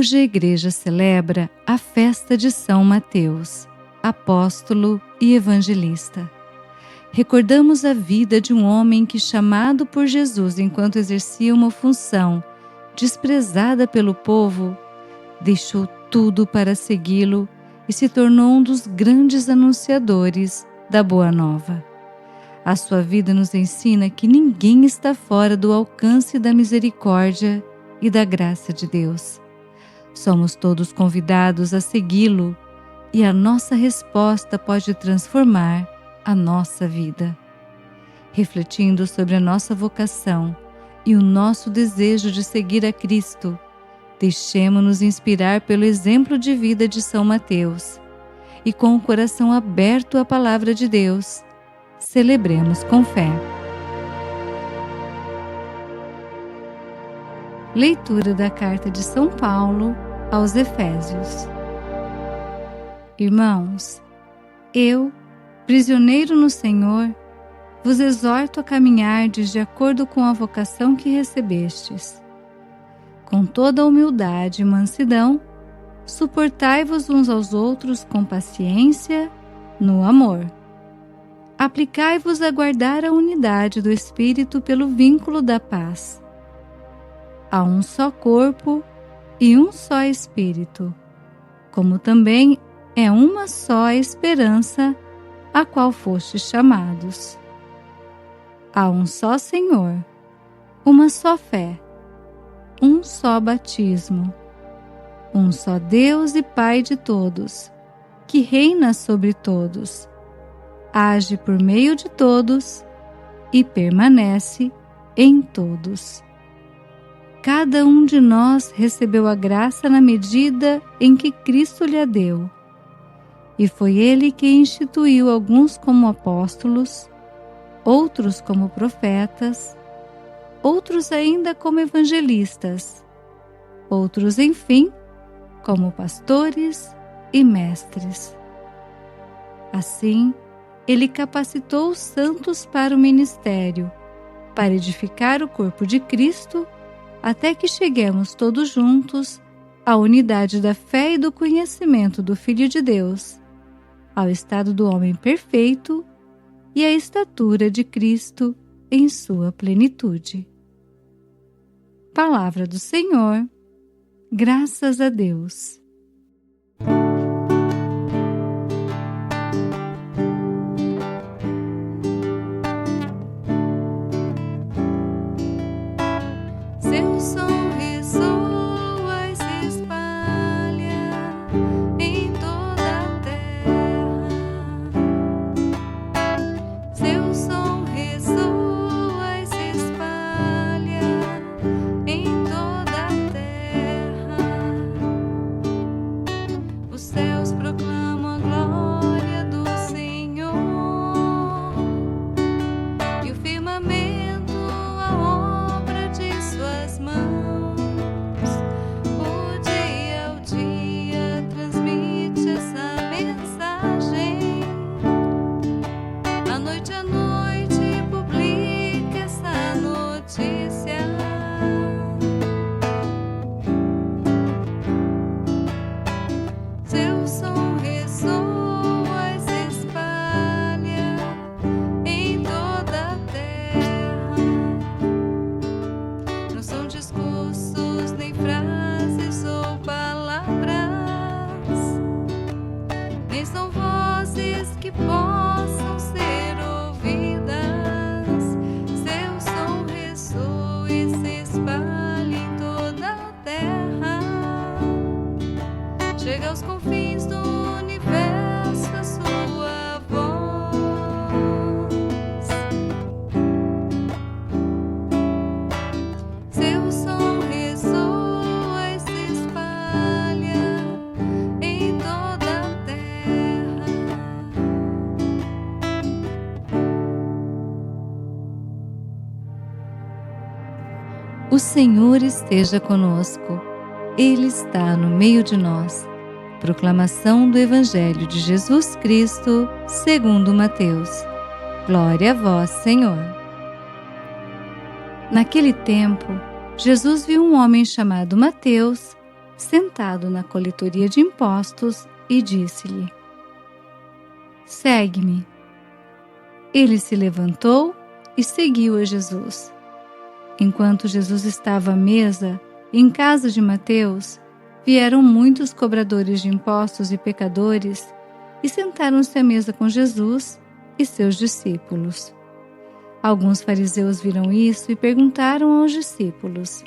Hoje a Igreja celebra a festa de São Mateus, apóstolo e evangelista. Recordamos a vida de um homem que, chamado por Jesus enquanto exercia uma função desprezada pelo povo, deixou tudo para segui-lo e se tornou um dos grandes anunciadores da Boa Nova. A sua vida nos ensina que ninguém está fora do alcance da misericórdia e da graça de Deus. Somos todos convidados a segui-lo e a nossa resposta pode transformar a nossa vida. Refletindo sobre a nossa vocação e o nosso desejo de seguir a Cristo, deixemo-nos inspirar pelo exemplo de vida de São Mateus e, com o coração aberto à Palavra de Deus, celebremos com fé. Leitura da Carta de São Paulo aos Efésios. Irmãos, eu, prisioneiro no Senhor, vos exorto a caminhardes de acordo com a vocação que recebestes. Com toda a humildade e mansidão, suportai-vos uns aos outros com paciência, no amor. Aplicai-vos a guardar a unidade do Espírito pelo vínculo da paz. Há um só corpo e um só Espírito, como também é uma só esperança a qual fostes chamados. Há um só Senhor, uma só fé, um só batismo, um só Deus e Pai de todos, que reina sobre todos, age por meio de todos e permanece em todos. Cada um de nós recebeu a graça na medida em que Cristo lhe a deu. E foi Ele que instituiu alguns como apóstolos, outros como profetas, outros ainda como evangelistas, outros, enfim, como pastores e mestres. Assim, Ele capacitou os santos para o ministério, para edificar o corpo de Cristo, até que cheguemos todos juntos à unidade da fé e do conhecimento do Filho de Deus, ao estado do homem perfeito e à estatura de Cristo em sua plenitude. Palavra do Senhor, graças a Deus. Seu som ressoa e se espalha em toda a terra. Seu som ressoa e se espalha em toda a terra. Os céus proclamam a glória do Senhor e o firmamento a obra de suas mãos. O dia ao dia transmite essa mensagem, a noite publica essa notícia. Seu som ressoa e se espalha em toda a terra. Não são discursos, nem frases ou palavras, nem são vozes que possam ser ouvidas. Seu som ressoa e se espalha em toda a terra. Chega aos confins do universo a sua voz. Seu som ressoa e se espalha em toda a terra. O Senhor esteja conosco. Ele está no meio de nós. Proclamação do Evangelho de Jesus Cristo, segundo Mateus. Glória a vós, Senhor. Naquele tempo, Jesus viu um homem chamado Mateus sentado na coletoria de impostos, e disse-lhe: "Segue-me." Ele se levantou e seguiu a Jesus. Enquanto Jesus estava à mesa, em casa de Mateus, vieram muitos cobradores de impostos e pecadores e sentaram-se à mesa com Jesus e seus discípulos. Alguns fariseus viram isso e perguntaram aos discípulos: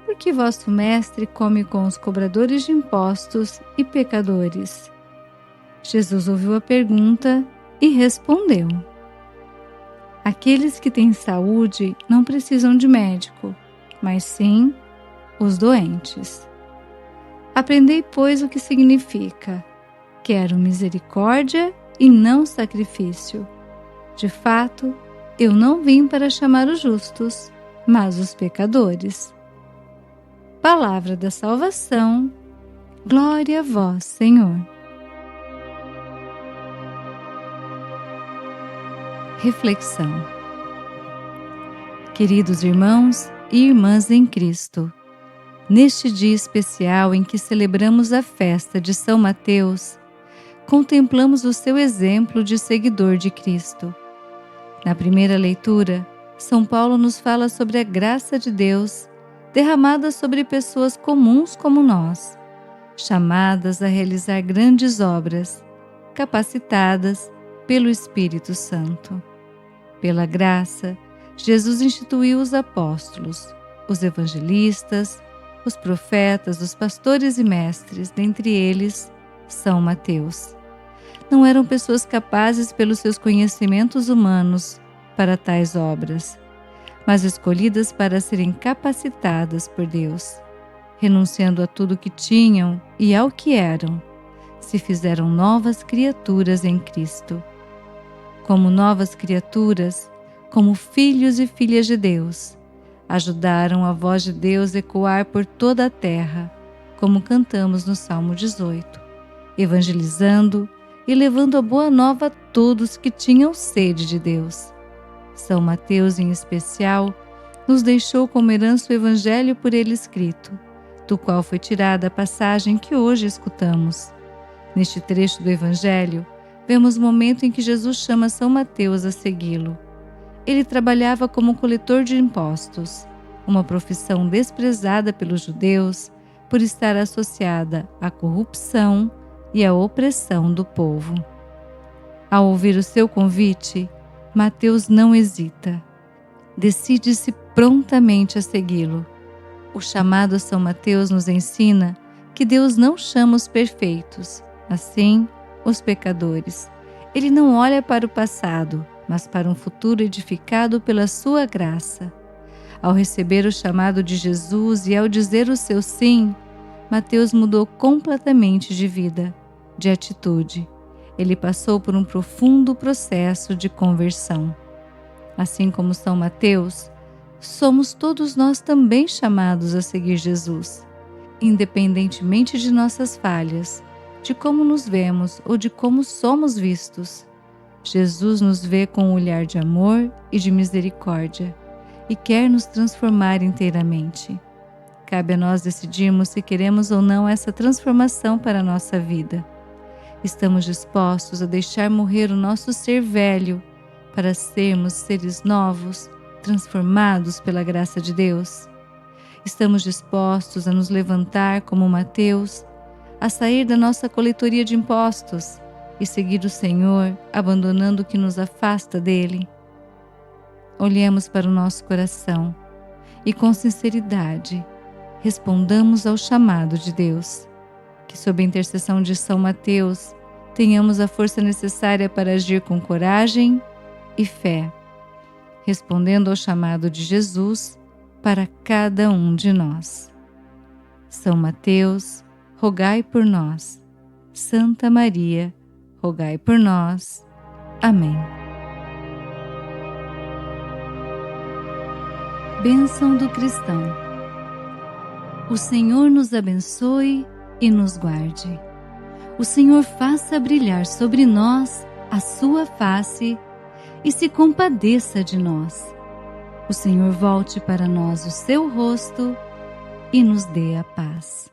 "Por que vosso mestre come com os cobradores de impostos e pecadores?" Jesus ouviu a pergunta e respondeu: "Aqueles que têm saúde não precisam de médico, mas sim os doentes. Aprendei, pois, o que significa: quero misericórdia e não sacrifício. De fato, eu não vim para chamar os justos, mas os pecadores." Palavra da salvação. Glória a vós, Senhor. Reflexão. Queridos irmãos e irmãs em Cristo, neste dia especial em que celebramos a festa de São Mateus, contemplamos o seu exemplo de seguidor de Cristo. Na primeira leitura, São Paulo nos fala sobre a graça de Deus derramada sobre pessoas comuns como nós, chamadas a realizar grandes obras, capacitadas pelo Espírito Santo. Pela graça, Jesus instituiu os apóstolos, os evangelistas, os profetas, os pastores e mestres, dentre eles, São Mateus. Não eram pessoas capazes pelos seus conhecimentos humanos para tais obras, mas escolhidas para serem capacitadas por Deus. Renunciando a tudo que tinham e ao que eram, se fizeram novas criaturas em Cristo. Como novas criaturas, como filhos e filhas de Deus, ajudaram a voz de Deus ecoar por toda a terra, como cantamos no Salmo 18, evangelizando e levando a boa nova a todos que tinham sede de Deus. São Mateus, em especial, nos deixou como herança o Evangelho por ele escrito, do qual foi tirada a passagem que hoje escutamos. Neste trecho do Evangelho, vemos o momento em que Jesus chama São Mateus a segui-lo. Ele trabalhava como coletor de impostos, uma profissão desprezada pelos judeus por estar associada à corrupção e à opressão do povo. Ao ouvir o seu convite, Mateus não hesita. Decide-se prontamente a segui-lo. O chamado a São Mateus nos ensina que Deus não chama os perfeitos, assim os pecadores. Ele não olha para o passado, mas para um futuro edificado pela sua graça. Ao receber o chamado de Jesus e ao dizer o seu sim, Mateus mudou completamente de vida, de atitude. Ele passou por um profundo processo de conversão. Assim como São Mateus, somos todos nós também chamados a seguir Jesus, independentemente de nossas falhas, de como nos vemos ou de como somos vistos. Jesus nos vê com um olhar de amor e de misericórdia e quer nos transformar inteiramente. Cabe a nós decidirmos se queremos ou não essa transformação para a nossa vida. Estamos dispostos a deixar morrer o nosso ser velho para sermos seres novos, transformados pela graça de Deus? Estamos dispostos a nos levantar como Mateus, a sair da nossa coletoria de impostos e seguir o Senhor, abandonando o que nos afasta dele? Olhemos para o nosso coração e, com sinceridade, respondamos ao chamado de Deus. Que, sob a intercessão de São Mateus, tenhamos a força necessária para agir com coragem e fé, respondendo ao chamado de Jesus para cada um de nós. São Mateus, rogai por nós. Santa Maria, rogai por nós. Amém. Bênção do cristão. O Senhor nos abençoe e nos guarde. O Senhor faça brilhar sobre nós a sua face e se compadeça de nós. O Senhor volte para nós o seu rosto e nos dê a paz.